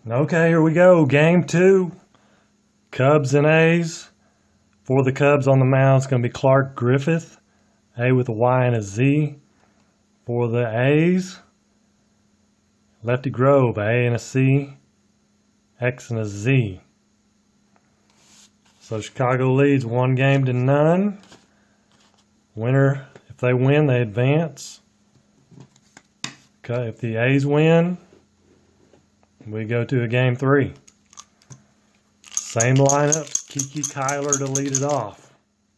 Okay, here we go. Game 2. Cubs and A's. For the Cubs on the mound, it's going to be Clark Griffith. A with a Y and a Z. For the A's, Lefty Grove. A and a C. X and a Z. So Chicago leads 1-0. Winner, if they win, they advance. Okay, if the A's win, we go to a Game 3. Same lineup. Kiki Kyler to lead it off.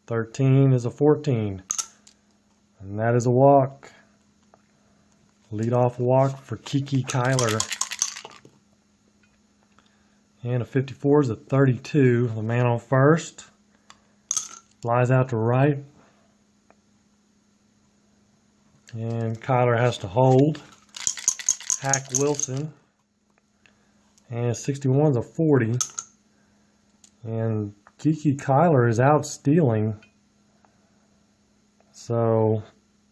13 is a 14. And that is a walk. Leadoff walk for Kiki Kyler. And a 54 is a 32. The man on first. Flies out to right. And Kyler has to hold. Hack Wilson. And 61 is a 40. And Kiki Kyler is out stealing. So,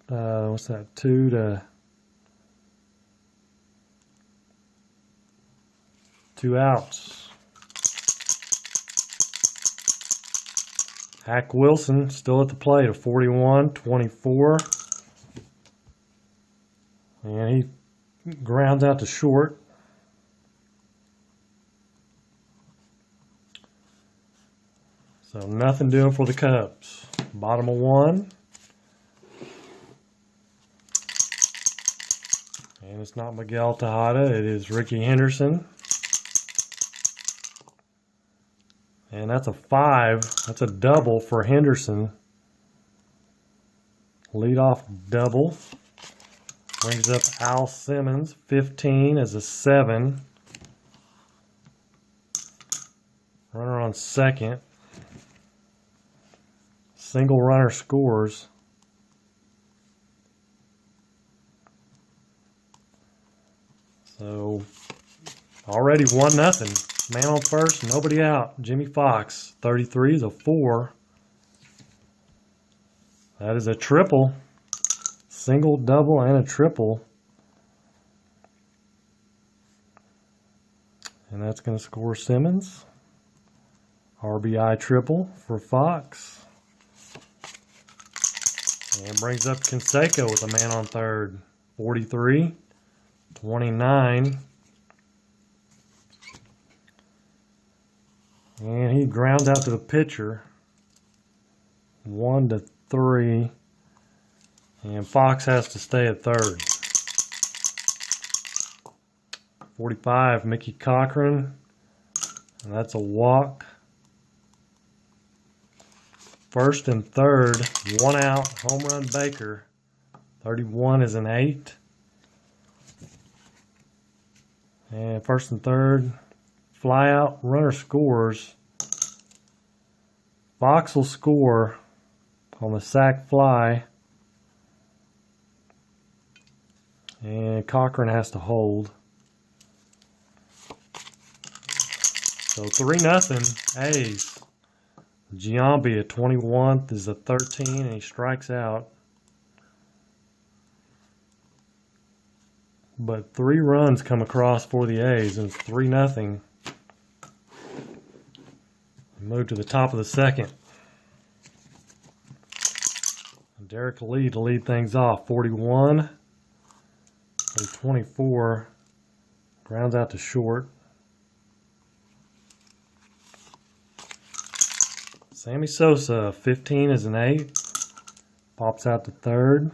what's that? 2 outs. Hack Wilson still at the plate, a 41-24. And he grounds out to short. So nothing doing for the Cubs. Bottom of 1. And it's not Miguel Tejada, it is Ricky Henderson. And that's a 5. That's a double for Henderson. Leadoff double. Brings up Al Simmons. 15 is a 7. Runner on second. Single runner scores. So already 1-0. Man on first, nobody out. Jimmy Fox, 33 is a 4. That is a triple. Single, double, and a triple. And that's going to score Simmons. RBI triple for Fox. And brings up Canseco with a man on third. 43, 29. And he grounds out to the pitcher. 1-3. And Fox has to stay at third. 45, Mickey Cochran. And that's a walk. First and third, 1 out, home run Baker. 31 is an 8. And first and third, fly out, runner scores. Fox will score on the sac fly. And Cochran has to hold. So 3-0 A's. Giambi at 21 is a 13 and he strikes out. But 3 runs come across for the A's and it's 3-0. Move to the top of the second. Derek Lee to lead things off. 41. 24. Grounds out to short. Sammy Sosa, 15 is an 8. Pops out to third.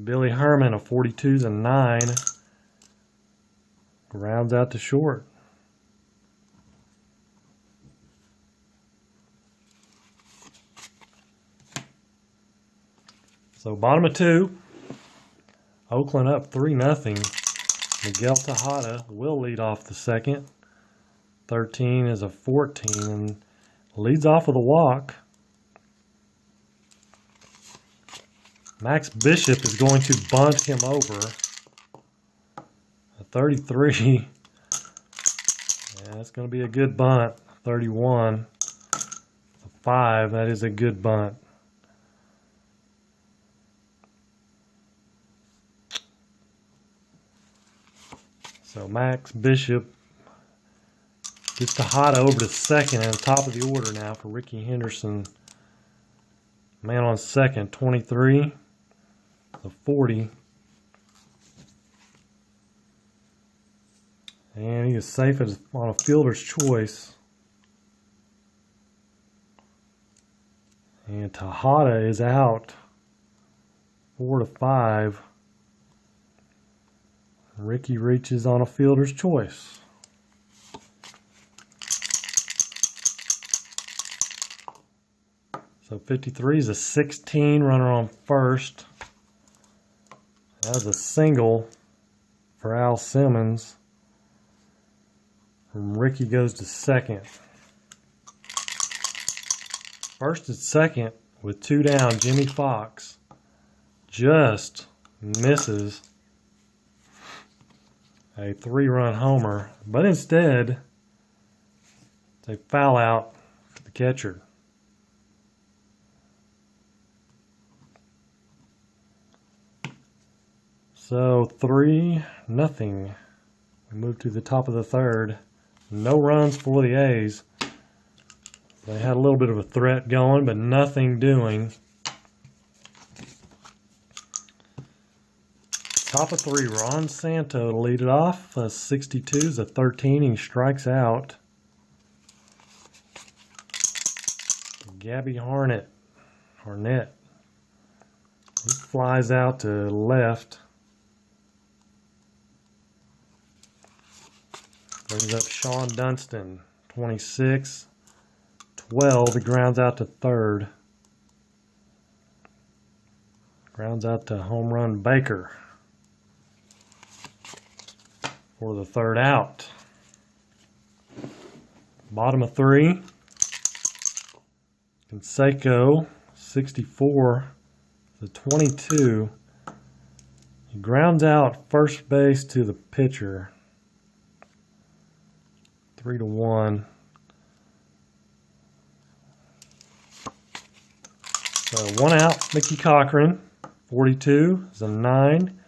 Billy Herman, a 42 is a 9. Grounds out to short. So bottom of 2. Oakland up 3-0. Miguel Tejada will lead off the second. 13 is a 14 and leads off with a walk. Max Bishop is going to bunt him over. A 33. Yeah, that's going to be a good bunt. 31. A 5. That is a good bunt. So Max Bishop gets Tejada over to second and top of the order now for Ricky Henderson. Man on second, 23, the 40. And he is safe on a fielder's choice. And Tejada is out, 4 to 5. Ricky reaches on a fielder's choice. So 53 is a 16, runner on first. That's a single for Al Simmons. And Ricky goes to second. First and second with 2 down, Jimmy Fox just misses a 3-run homer, but instead they foul out to the catcher. So 3-0. We move to the top of the third. No runs for the A's. They had a little bit of a threat going, but nothing doing. Top of 3, Ron Santo to lead it off. 62 is a 13. He strikes out. Gabby Harnett. He flies out to left. Brings up Sean Dunston, 26, 12. He grounds out to third. Grounds out to home run Baker for the third out. Bottom of 3. Canseco, 64, the 22. He grounds out first base to the pitcher. 3 to 1. So 1 out, Mickey Cochran. 42 is a 9.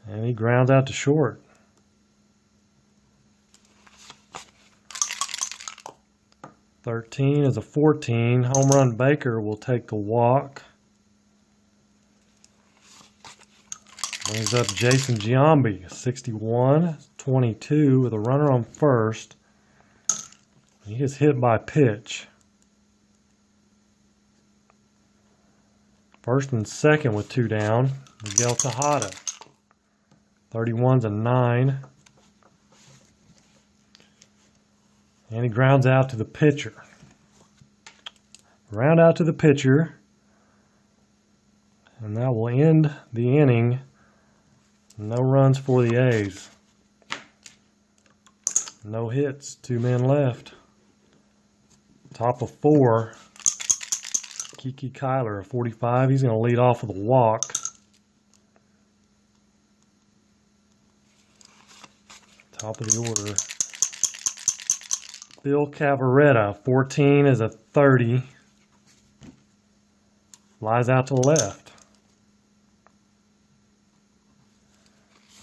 And he grounds out to short. $13 is a 14. Home run Baker will take the walk. Brings up Jason Giambi, 61, 22 with a runner on first. He gets hit by pitch. First and second with 2 down, Miguel Tejada. 31's a 9. And he grounds out to the pitcher. Ground out to the pitcher. And that will end the inning. No runs for the A's. No hits, 2 men left. Top of 4, Kiki Kyler, 45. He's going to lead off with a walk. Top of the order. Bill Cavaretta, 14 is a 30. Flies out to the left.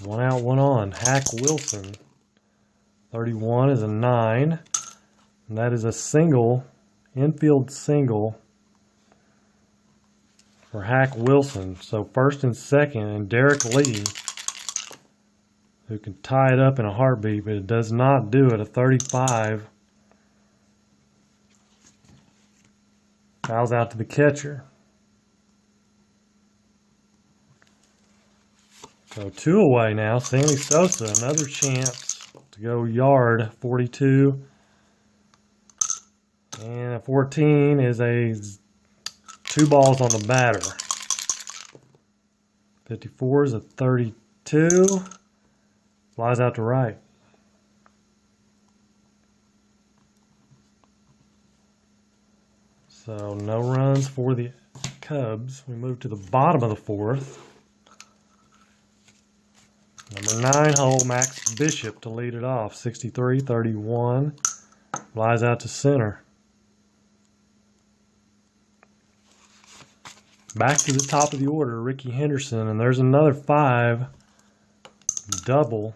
1 out, 1 on. Hack Wilson, 31 is a 9. And that is a single, infield single for Hack Wilson. So first and second, and Derek Lee, who can tie it up in a heartbeat, but it does not do it. A 35. Fouls out to the catcher. So 2 away now. Sammy Sosa, another chance to go yard. 42. And a 14 is a 2 balls on the batter. 54 is a 32. Flies out to right. So no runs for the Cubs. We move to the bottom of the 4th. Number 9 hole, Max Bishop to lead it off. 63, 31. Flies out to center. Back to the top of the order, Ricky Henderson, and there's another 5 double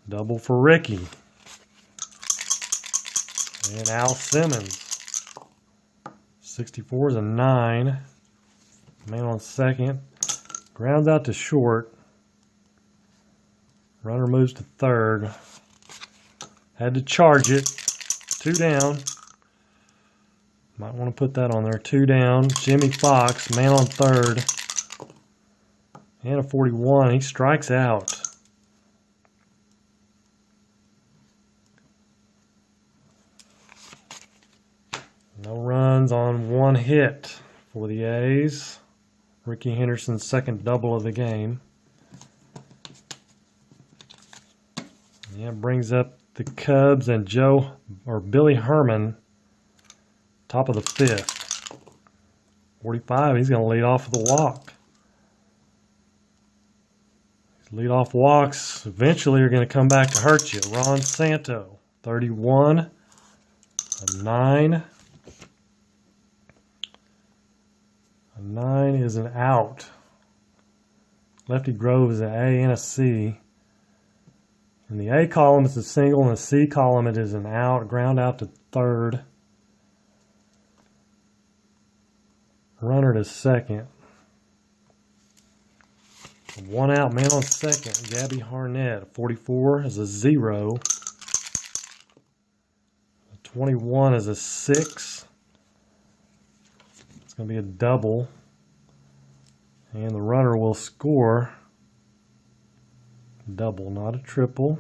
Double for Ricky. And Al Simmons. 64 is a 9. Man on second. Grounds out to short. Runner moves to third. Had to charge it. 2 down. Might want to put that on there. 2 down. Jimmy Fox, man on third. And a 41. He strikes out. No runs on 1 hit for the A's. Ricky Henderson's second double of the game. Yeah, brings up the Cubs and Billy Herman, top of the 5th. 45, he's going to lead off with a walk. These lead-off walks eventually are going to come back to hurt you. Ron Santo, 31, a 9. A 9 is an out. Lefty Grove is an A and a C. In the A column, it's a single. In the C column, it is an out. Ground out to third. Runner to second. 1 out, man on second. Gabby Harnett. 44 is a 0. 21 is a 6. It's going to be a double. And the runner will score. Double, not a triple.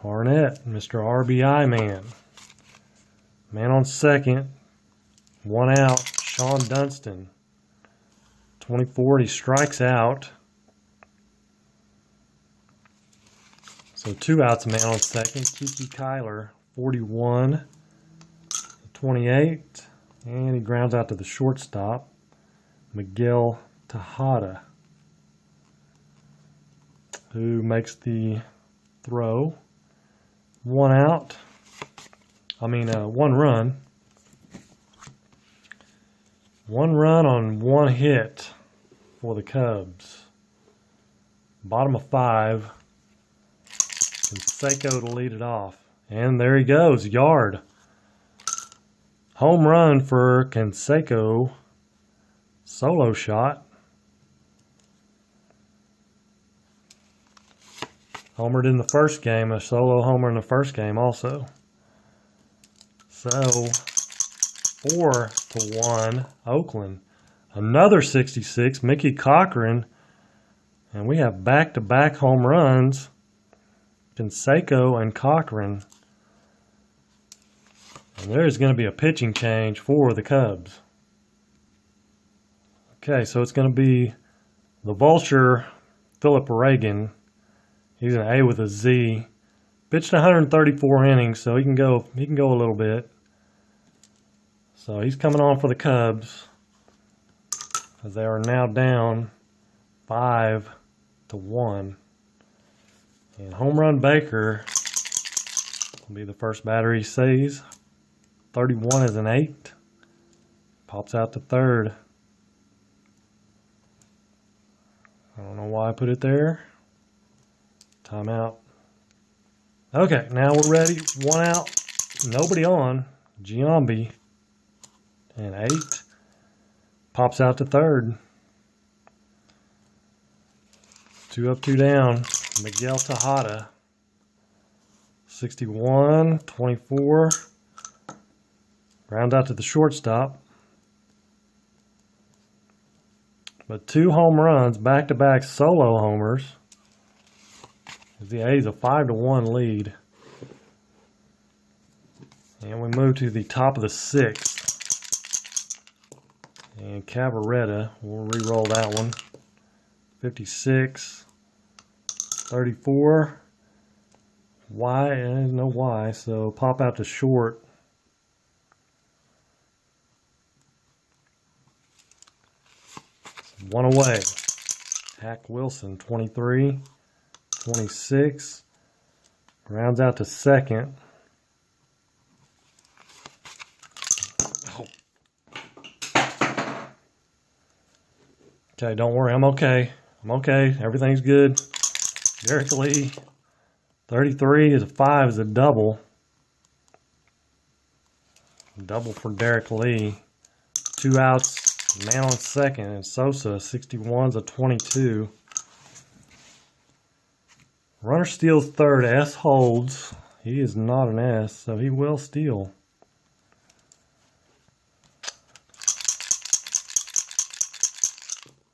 Harnett, Mr. RBI man. Man on second. 1 out, Sean Dunston. 24, he strikes out. So 2 outs, man on second. Kiki Kyler, 41. 28. And he grounds out to the shortstop. Miguel Tejada, who makes the throw. 1 out. 1 run. 1 run on 1 hit for the Cubs. Bottom of 5. Canseco to lead it off. And there he goes. Yard. Home run for Canseco. Solo shot. Homered in the first game. A solo homer in the first game also. So 4-1 Oakland. Another 66, Mickey Cochran. And we have back-to-back home runs. Canseco and Cochran. And there's going to be a pitching change for the Cubs. Okay, so it's going to be the Vulture, Philip Reagan. He's an A with a Z. Pitched 134 innings, so he can go a little bit. So he's coming on for the Cubs, as they are now down 5-1. And Home Run Baker will be the first batter he sees. 31 is an 8. Pops out to third. I don't know why I put it there. Timeout. Okay, now we're ready. 1 out. Nobody on. Giambi. And 8. Pops out to third. 2 up, 2 down. Miguel Tejada. 61, 24. Round out to the shortstop. But 2 home runs, back-to-back solo homers. The A's a 5-1 lead. And we move to the top of the 6th. And Cavaretta, we'll re-roll that one. 56, 34. Y, there's no Y, so pop out to short. One away. Hack Wilson, 23, 26. Rounds out to second. Oh. Okay, don't worry, I'm okay. I'm okay. Everything's good. Derek Lee. 33 is a 5 is a double. Double for Derek Lee. 2 outs, man on second. And Sosa, 61's a 22. Runner steals third. S holds. He is not an S, so he will steal.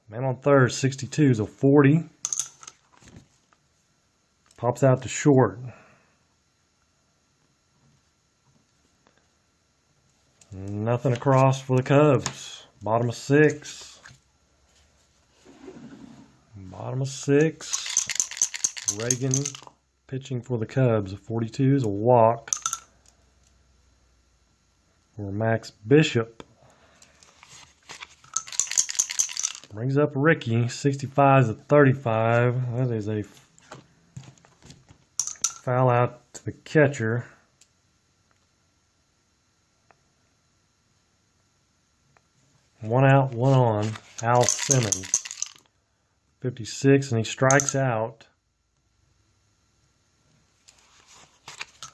Man on third, 62 is a 40. Pops out to short. Nothing across for the Cubs. Bottom of 6. Bottom of 6. Reagan pitching for the Cubs. A 42 is a walk for Max Bishop. Brings up Ricky. 65 is a 35. That is a foul out to the catcher. One out, one on. Al Simmons. 56, and he strikes out.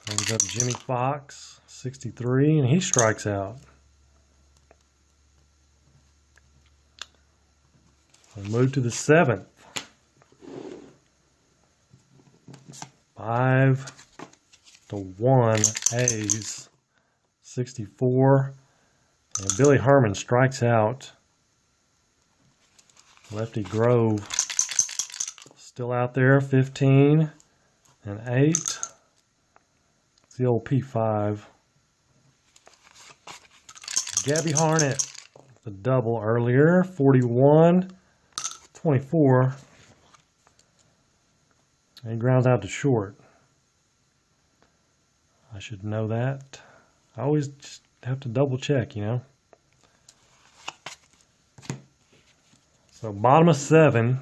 Brings up Jimmy Fox. 63, and he strikes out. We'll move to the 7th. 5-1 A's. 64. And Billy Herman strikes out. Lefty Grove still out there. 15 and 8. It's the old P5. Gabby Harnett, the double earlier. 41, 24. And he grounds out to short. I should know that. I always just have to double check, you know. So bottom of 7.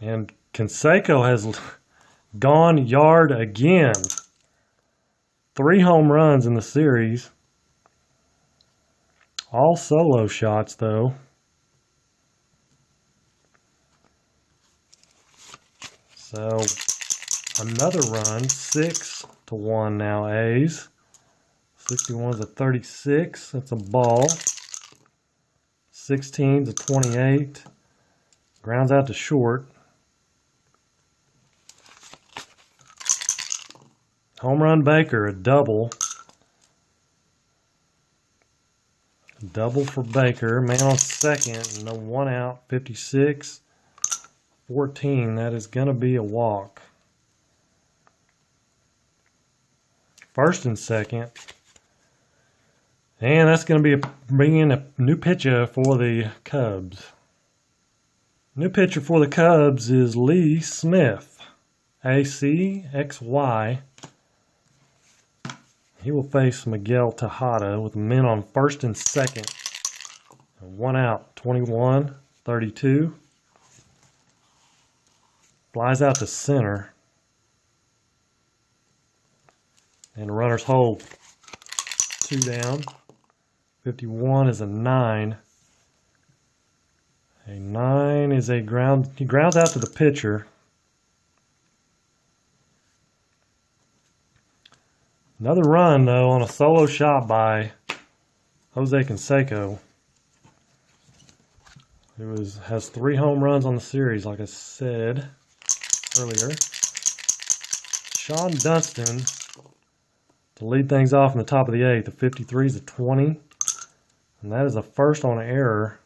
And Canseco has gone yard again. 3 home runs in the series. All solo shots, though. So another run, 6-1 now, A's. 61's a 36. That's a ball. 16's a 28. Grounds out to short. Home run Baker, a double. Double for Baker. Man on second, no one out. 56. 14. That is going to be a walk. First and second. And that's going to be bring in a new pitcher for the Cubs. New pitcher for the Cubs is Lee Smith. ACXY. He will face Miguel Tejada with men on first and second. One out, 21-32. Flies out to center. And runners hold. 2 down. 51 is a 9. A 9 is a ground. He grounds out to the pitcher. Another run, though, on a solo shot by Jose Canseco, who has 3 home runs on the series, like I said earlier. Sean Dunston to lead things off in the top of the 8th. The 53 is a 20, and that is a first on error.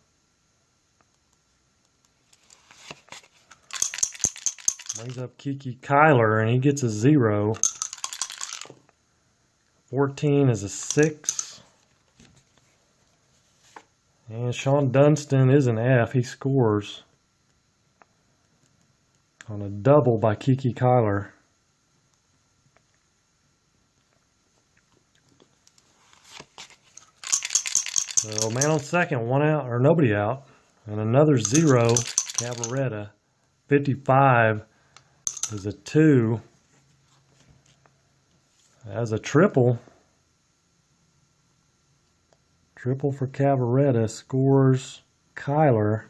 Brings up Kiki Kyler, and he gets a 0. 14 is a 6. And Sean Dunston is an F. He scores on a double by Kiki Kyler. So man on second, 1 out, or nobody out. And another 0, Cabaretta. 55 is a 2. As a triple. Triple for Cabaretta. Scores Kyler.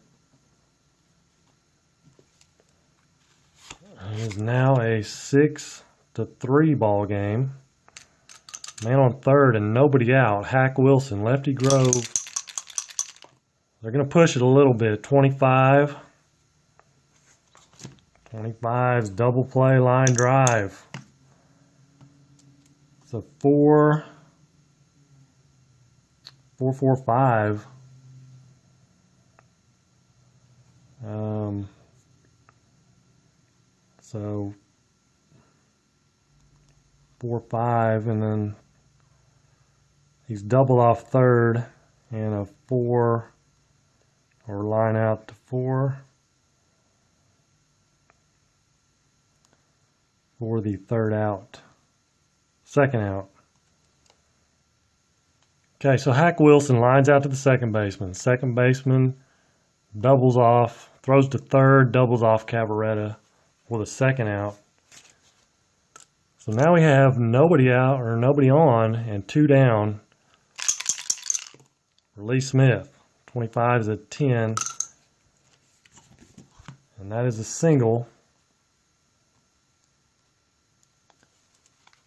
is now a 6-3 ball game. Man on third and nobody out. Hack Wilson, Lefty Grove. They're going to push it a little bit. 25. 25's double play line drive. It's a 4-4-5. So 4-5, and then he's doubled off third and a 4, or line out to 4 for the third out, second out. Okay, so Hack Wilson lines out to the second baseman. Second baseman doubles off, throws to third, doubles off Cavaretta for the second out. So now we have nobody out or nobody on and 2 down for Lee Smith. 25 is a 10, and that is a single.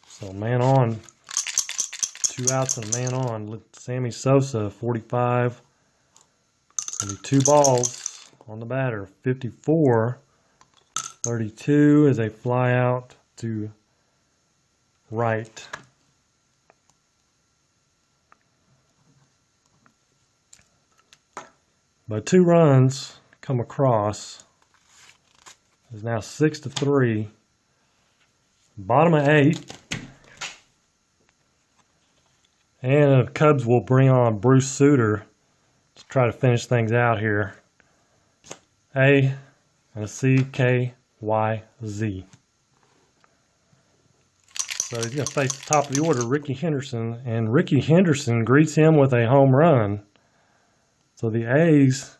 So man on, 2 outs and a man on. Sammy Sosa, 45, gonna be 2 balls on the batter. 54, 32 is a fly out to right. But 2 runs come across. It's now 6-3. Bottom of 8. And the Cubs will bring on Bruce Sutter to try to finish things out here. A and a C-K-Y-Z. So he's going to face the top of the order, Ricky Henderson. And Ricky Henderson greets him with a home run. So the A's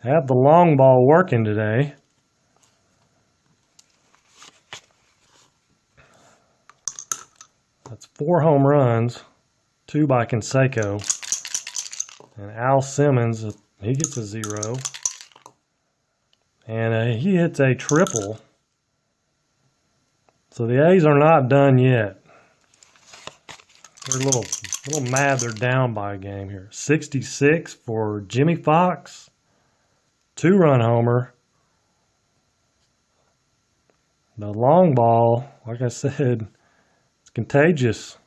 have the long ball working today. That's 4 home runs, 2 by Canseco. And Al Simmons, he gets a 0. And he hits a triple. So the A's are not done yet. They're a little mad they're down by a game here. 66 for Jimmy Fox. 2-run homer. The long ball, like I said, it's contagious.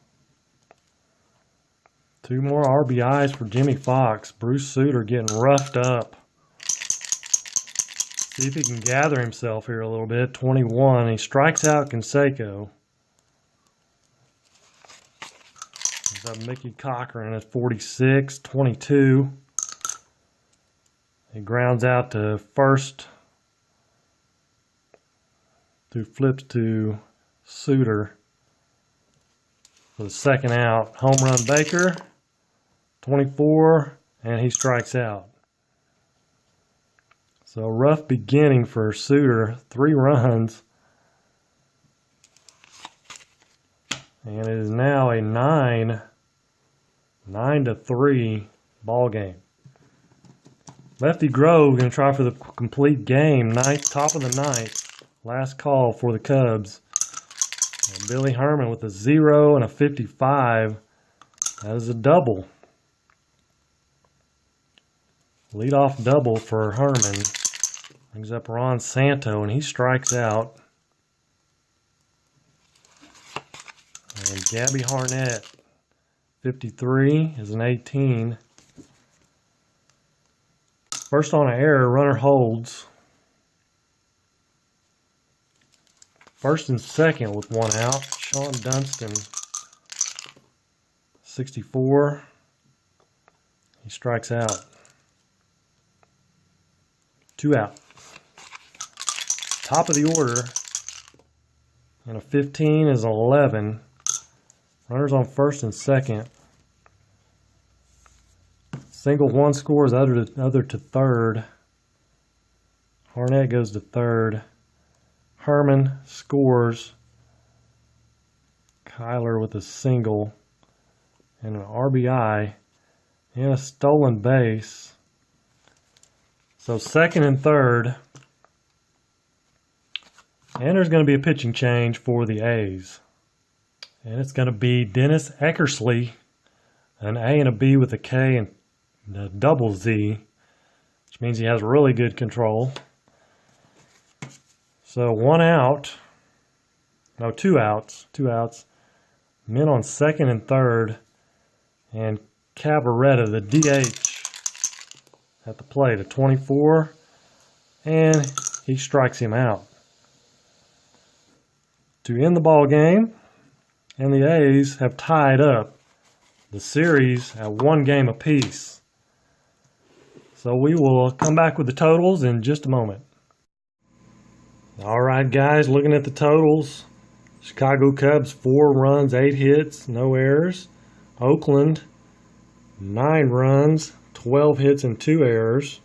2 more RBIs for Jimmy Fox. Bruce Sutter getting roughed up. See if he can gather himself here a little bit. 21. He strikes out Canseco. He's up Mickey Cochran at 46. 22. He grounds out to first. Flips to Sutter for the second out. Home run Baker. 24. And he strikes out. So rough beginning for Sutter, 3 runs. And it is now a 9-3 ball game. Lefty Grove going to try for the complete game. Top of the 9th. Last call for the Cubs. And Billy Herman with a 0 and a 55. That is a double. Leadoff double for Herman. Brings up Ron Santo, and he strikes out. And Gabby Harnett, 53, is an 18. First on an error, runner holds. First and second with 1 out. Sean Dunston, 64. He strikes out. 2 out. Top of the order, and a 15 is 11. Runners on first and second. Single 1 scores, other to third. Harnett goes to third. Herman scores. Kyler with a single and an RBI and a stolen base. So second and third And there's going to be a pitching change for the A's. And it's going to be Dennis Eckersley, an A and a B with a K and a double Z, which means he has really good control. So 1 out. No, 2 outs. 2 outs. Men on second and third. And Cavaretta, the DH, at the plate, a 24. And he strikes him out to end the ball game. And the A's have tied up the series at 1 game apiece. So we will come back with the totals in just a moment. All right, guys, looking at the totals. Chicago Cubs, 4 runs, 8 hits, no errors. Oakland, 9 runs, 12 hits, and 2 errors.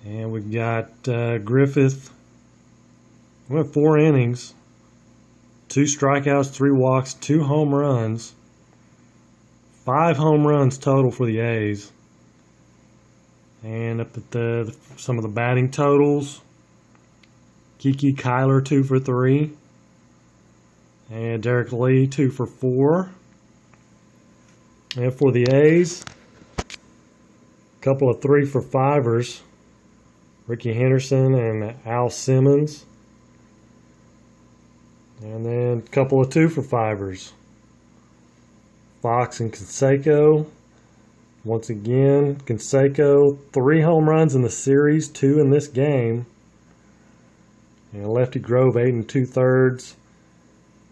And we've got Griffith, went 4 innings, 2 strikeouts, 3 walks, 2 home runs. 5 home runs total for the A's. And up at some of the batting totals. Kiki Kyler, 2 for 3. And Derek Lee, 2 for 4. And for the A's, a couple of 3 for 5ers. Ricky Henderson and Al Simmons. And then a couple of 2 for 5ers. Fox and Canseco. Once again, Canseco, 3 home runs in the series, 2 in this game. And Lefty Grove, 8 2/3.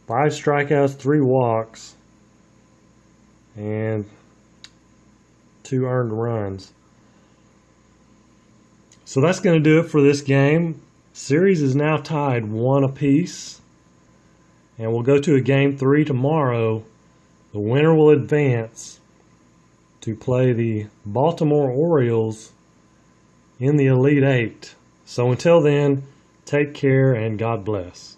5 strikeouts, 3 walks, and 2 earned runs. So that's going to do it for this game. Series is now tied 1 apiece. And we'll go to a game 3 tomorrow. The winner will advance to play the Baltimore Orioles in the Elite Eight. So until then, take care and God bless.